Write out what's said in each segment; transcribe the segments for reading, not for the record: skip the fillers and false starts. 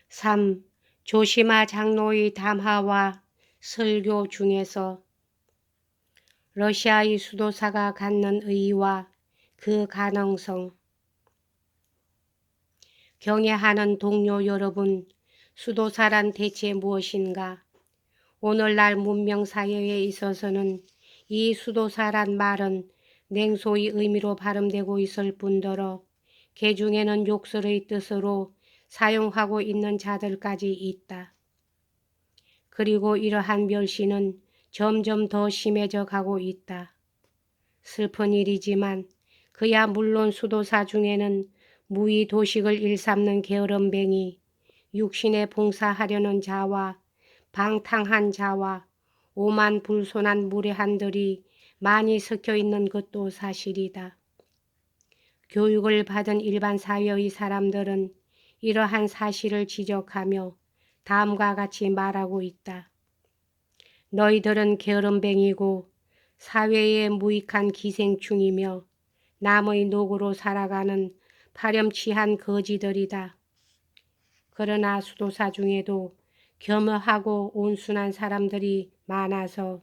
3. 조시마 장로의 담화와 설교 중에서 러시아의 수도사가 갖는 의의와 그 가능성. 경애하는 동료 여러분, 수도사란 대체 무엇인가? 오늘날 문명사회에 있어서는 이 수도사란 말은 냉소의 의미로 발음되고 있을 뿐더러 개중에는 욕설의 뜻으로 사용하고 있는 자들까지 있다. 그리고 이러한 멸시는 점점 더 심해져 가고 있다. 슬픈 일이지만 그야 물론 수도사 중에는 무의 도식을 일삼는 게으름뱅이, 육신에 봉사하려는 자와 방탕한 자와 오만불손한 무례한들이 많이 섞여 있는 것도 사실이다. 교육을 받은 일반 사회의 사람들은 이러한 사실을 지적하며 다음과 같이 말하고 있다. 너희들은 게으름뱅이고 사회에 무익한 기생충이며 남의 노고로 살아가는 파렴치한 거지들이다. 그러나 수도사 중에도 겸허하고 온순한 사람들이 많아서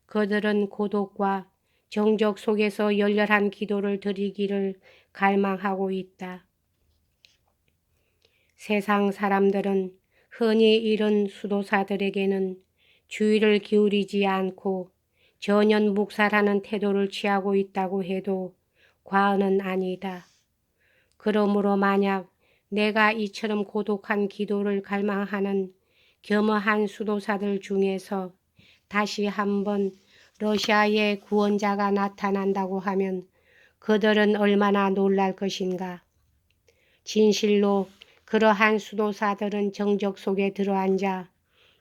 그들은 고독과 정적 속에서 열렬한 기도를 드리기를 갈망하고 있다. 세상 사람들은 흔히 이런 수도사들에게는 주의를 기울이지 않고 전혀 묵살하는 태도를 취하고 있다고 해도 과언은 아니다. 그러므로 만약 내가 이처럼 고독한 기도를 갈망하는 겸허한 수도사들 중에서 다시 한번 러시아의 구원자가 나타난다고 하면 그들은 얼마나 놀랄 것인가. 진실로 그러한 수도사들은 정적 속에 들어앉아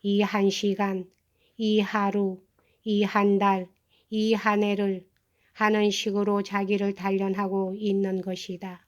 이 한 시간, 이 하루, 이 한 달, 이 한 해를 하는 식으로 자기를 단련하고 있는 것이다.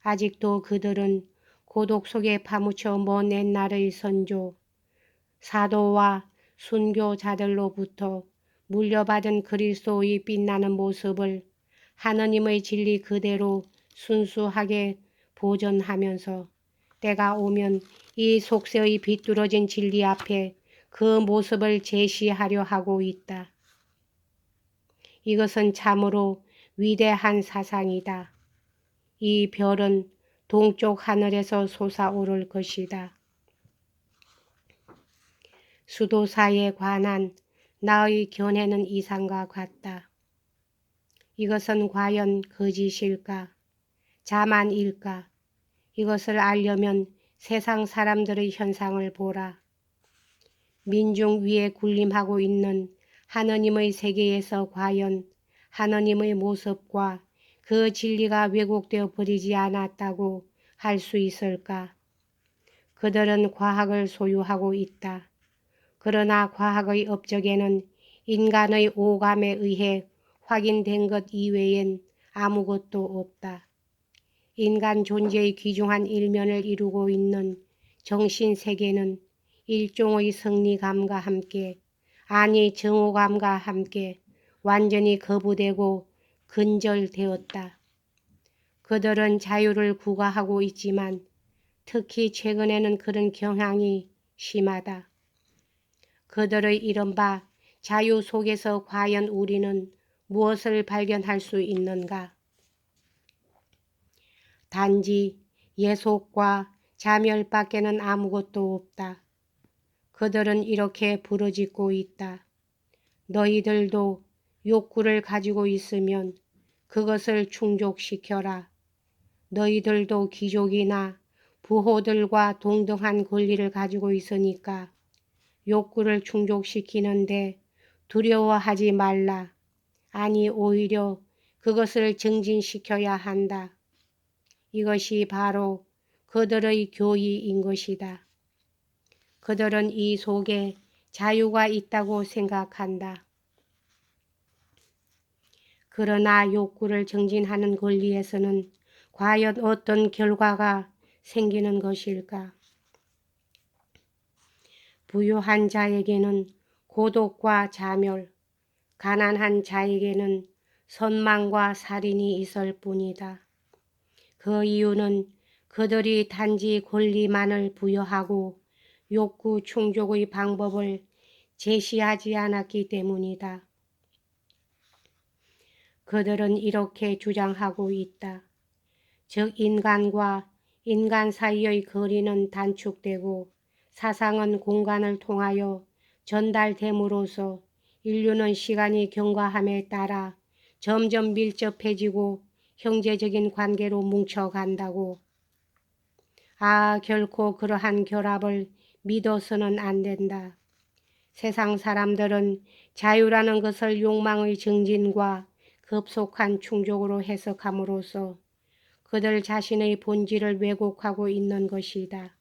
아직도 그들은 고독 속에 파묻혀 먼 옛날의 선조, 사도와 순교자들로부터 물려받은 그리스도의 빛나는 모습을 하느님의 진리 그대로 순수하게 보존하면서 때가 오면 이 속세의 비뚤어진 진리 앞에 그 모습을 제시하려 하고 있다. 이것은 참으로 위대한 사상이다. 이 별은 동쪽 하늘에서 솟아오를 것이다. 수도사에 관한 나의 견해는 이상과 같다. 이것은 과연 거짓일까? 자만일까? 이것을 알려면 세상 사람들의 현상을 보라. 민중 위에 군림하고 있는 하느님의 세계에서 과연 하느님의 모습과 그 진리가 왜곡되어 버리지 않았다고 할 수 있을까? 그들은 과학을 소유하고 있다. 그러나 과학의 업적에는 인간의 오감에 의해 확인된 것 이외엔 아무것도 없다. 인간 존재의 귀중한 일면을 이루고 있는 정신세계는 일종의 성리감과 함께, 아니 정오감과 함께 완전히 거부되고 근절되었다. 그들은 자유를 구가하고 있지만 특히 최근에는 그런 경향이 심하다. 그들의 이른바 자유 속에서 과연 우리는 무엇을 발견할 수 있는가? 단지 예속과 자멸밖에는 아무것도 없다. 그들은 이렇게 부르짖고 있다. 너희들도 욕구를 가지고 있으면 그것을 충족시켜라. 너희들도 귀족이나 부호들과 동등한 권리를 가지고 있으니까 욕구를 충족시키는데 두려워하지 말라. 아니 오히려 그것을 증진시켜야 한다. 이것이 바로 그들의 교의인 것이다. 그들은 이 속에 자유가 있다고 생각한다. 그러나 욕구를 정진하는 권리에서는 과연 어떤 결과가 생기는 것일까? 부유한 자에게는 고독과 자멸, 가난한 자에게는 선망과 살인이 있을 뿐이다. 그 이유는 그들이 단지 권리만을 부여하고 욕구 충족의 방법을 제시하지 않았기 때문이다. 그들은 이렇게 주장하고 있다. 즉 인간과 인간 사이의 거리는 단축되고 사상은 공간을 통하여 전달됨으로써 인류는 시간이 경과함에 따라 점점 밀접해지고 형제적인 관계로 뭉쳐간다고. 결코 그러한 결합을 믿어서는 안 된다. 세상 사람들은 자유라는 것을 욕망의 증진과 급속한 충족으로 해석함으로써 그들 자신의 본질을 왜곡하고 있는 것이다.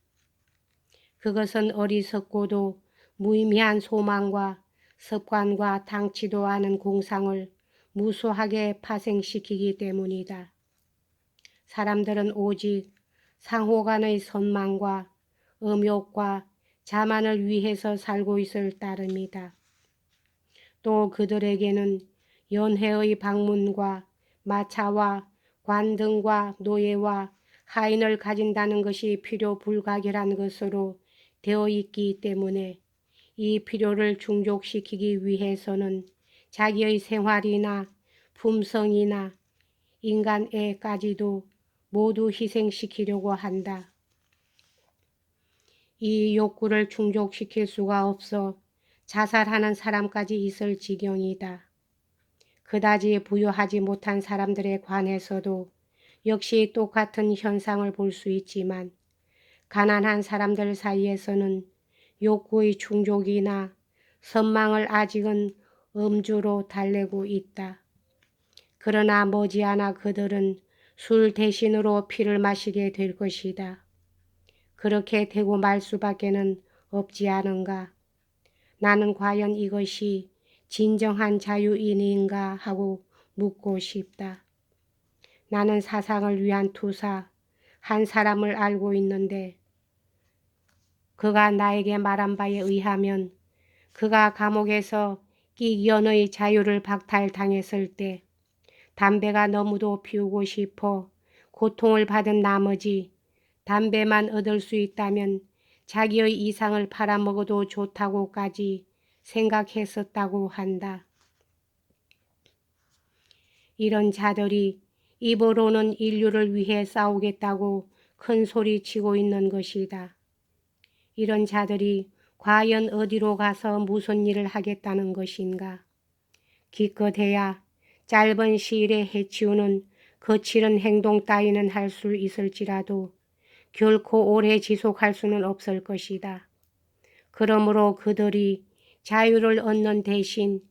그것은 어리석고도 무의미한 소망과 습관과 당치도 않은 공상을 무수하게 파생시키기 때문이다. 사람들은 오직 상호간의 선망과 음욕과 자만을 위해서 살고 있을 따름이다. 또 그들에게는 연회의 방문과 마차와 관등과 노예와 하인을 가진다는 것이 필요 불가결한 것으로 되어 있기 때문에 이 필요를 충족시키기 위해서는 자기의 생활이나 품성이나 인간애까지도 모두 희생시키려고 한다. 이 욕구를 충족시킬 수가 없어 자살하는 사람까지 있을 지경이다. 그다지 부유하지 못한 사람들에 관해서도 역시 똑같은 현상을 볼 수 있지만 가난한 사람들 사이에서는 욕구의 충족이나 선망을 아직은 음주로 달래고 있다. 그러나 머지않아 그들은 술 대신으로 피를 마시게 될 것이다. 그렇게 되고 말 수밖에는 없지 않은가. 나는 과연 이것이 진정한 자유인인가 하고 묻고 싶다. 나는 사상을 위한 투사 한 사람을 알고 있는데 그가 나에게 말한 바에 의하면 그가 감옥에서 끼연의 자유를 박탈당했을 때 담배가 너무도 피우고 싶어 고통을 받은 나머지 담배만 얻을 수 있다면 자기의 이상을 팔아먹어도 좋다고까지 생각했었다고 한다. 이런 자들이 입으로는 인류를 위해 싸우겠다고 큰 소리치고 있는 것이다. 이런 자들이 과연 어디로 가서 무슨 일을 하겠다는 것인가? 기껏해야 짧은 시일에 해치우는 거칠은 행동 따위는 할 수 있을지라도 결코 오래 지속할 수는 없을 것이다. 그러므로 그들이 자유를 얻는 대신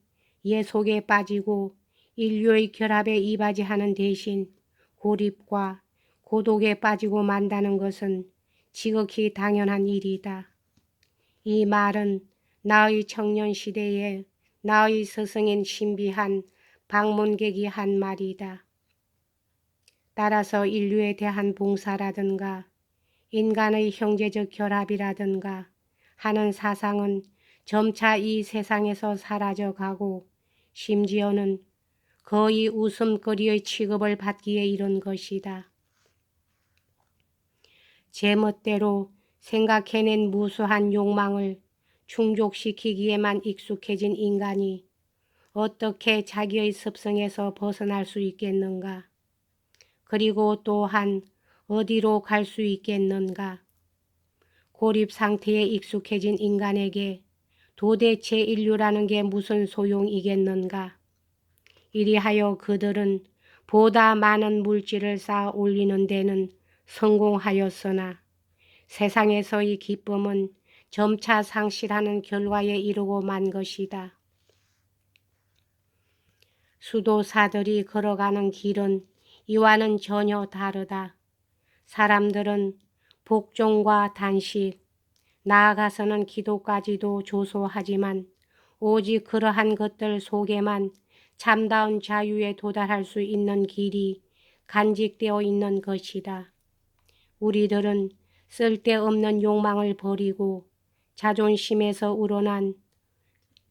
예속에 빠지고 인류의 결합에 이바지하는 대신 고립과 고독에 빠지고 만다는 것은 지극히 당연한 일이다. 이 말은 나의 청년 시대에 나의 스승인 신비한 방문객이 한 말이다. 따라서 인류에 대한 봉사라든가 인간의 형제적 결합이라든가 하는 사상은 점차 이 세상에서 사라져가고 심지어는 거의 웃음거리의 취급을 받기에 이른 것이다. 제멋대로 생각해낸 무수한 욕망을 충족시키기에만 익숙해진 인간이 어떻게 자기의 습성에서 벗어날 수 있겠는가? 그리고 또한 어디로 갈 수 있겠는가? 고립 상태에 익숙해진 인간에게 도대체 인류라는 게 무슨 소용이겠는가? 이리하여 그들은 보다 많은 물질을 쌓아 올리는 데는 성공하였으나 세상에서의 기쁨은 점차 상실하는 결과에 이르고 만 것이다. 수도사들이 걸어가는 길은 이와는 전혀 다르다. 사람들은 복종과 단식, 나아가서는 기도까지도 조소하지만 오직 그러한 것들 속에만 참다운 자유에 도달할 수 있는 길이 간직되어 있는 것이다. 우리들은 쓸데없는 욕망을 버리고 자존심에서 우러난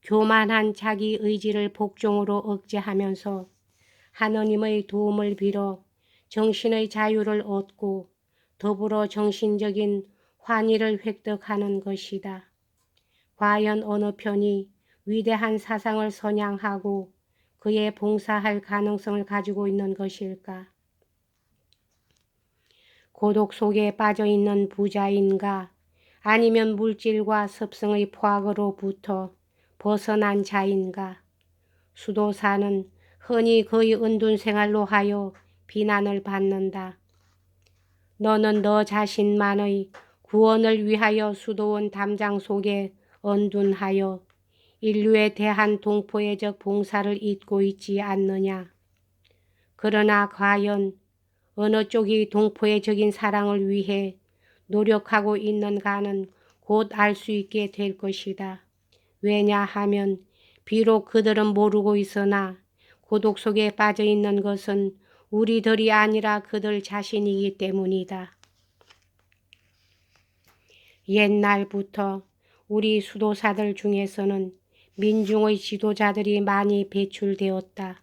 교만한 자기 의지를 복종으로 억제하면서 하느님의 도움을 빌어 정신의 자유를 얻고 더불어 정신적인 환희를 획득하는 것이다. 과연 어느 편이 위대한 사상을 선양하고 그에 봉사할 가능성을 가지고 있는 것일까? 고독 속에 빠져있는 부자인가? 아니면 물질과 습성의 포악으로부터 벗어난 자인가? 수도사는 흔히 그의 은둔 생활로 하여 비난을 받는다. 너는 너 자신만의 구원을 위하여 수도원 담장 속에 은둔하여 인류에 대한 동포애적 봉사를 잊고 있지 않느냐. 그러나 과연 어느 쪽이 동포애적인 사랑을 위해 노력하고 있는가는 곧 알 수 있게 될 것이다. 왜냐하면 비록 그들은 모르고 있으나 고독 속에 빠져 있는 것은 우리들이 아니라 그들 자신이기 때문이다. 옛날부터 우리 수도사들 중에서는 민중의 지도자들이 많이 배출되었다.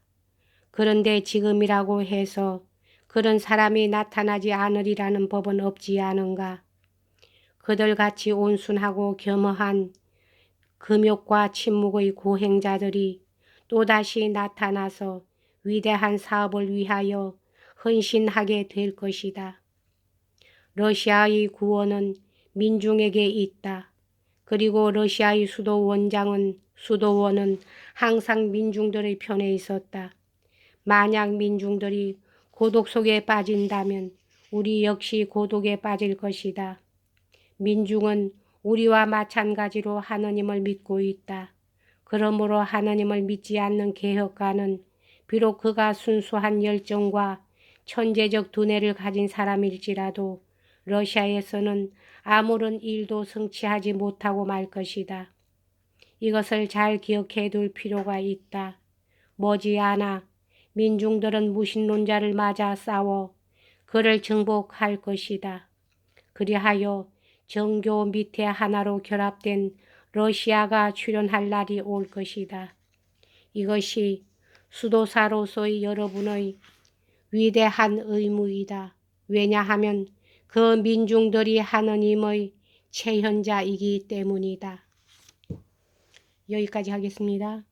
그런데 지금이라고 해서 그런 사람이 나타나지 않으리라는 법은 없지 않은가. 그들같이 온순하고 겸허한 금욕과 침묵의 고행자들이 또다시 나타나서 위대한 사업을 위하여 헌신하게 될 것이다. 러시아의 구원은 민중에게 있다. 그리고 러시아의 수도원은 항상 민중들의 편에 있었다. 만약 민중들이 고독 속에 빠진다면 우리 역시 고독에 빠질 것이다. 민중은 우리와 마찬가지로 하느님을 믿고 있다. 그러므로 하느님을 믿지 않는 개혁가는 비록 그가 순수한 열정과 천재적 두뇌를 가진 사람일지라도 러시아에서는 아무런 일도 성취하지 못하고 말 것이다. 이것을 잘 기억해 둘 필요가 있다. 머지않아 민중들은 무신론자를 맞아 싸워 그를 정복할 것이다. 그리하여 정교 밑에 하나로 결합된 러시아가 출현할 날이 올 것이다. 이것이 수도사로서의 여러분의 위대한 의무이다. 왜냐하면 그 민중들이 하느님의 체현자이기 때문이다. 여기까지 하겠습니다.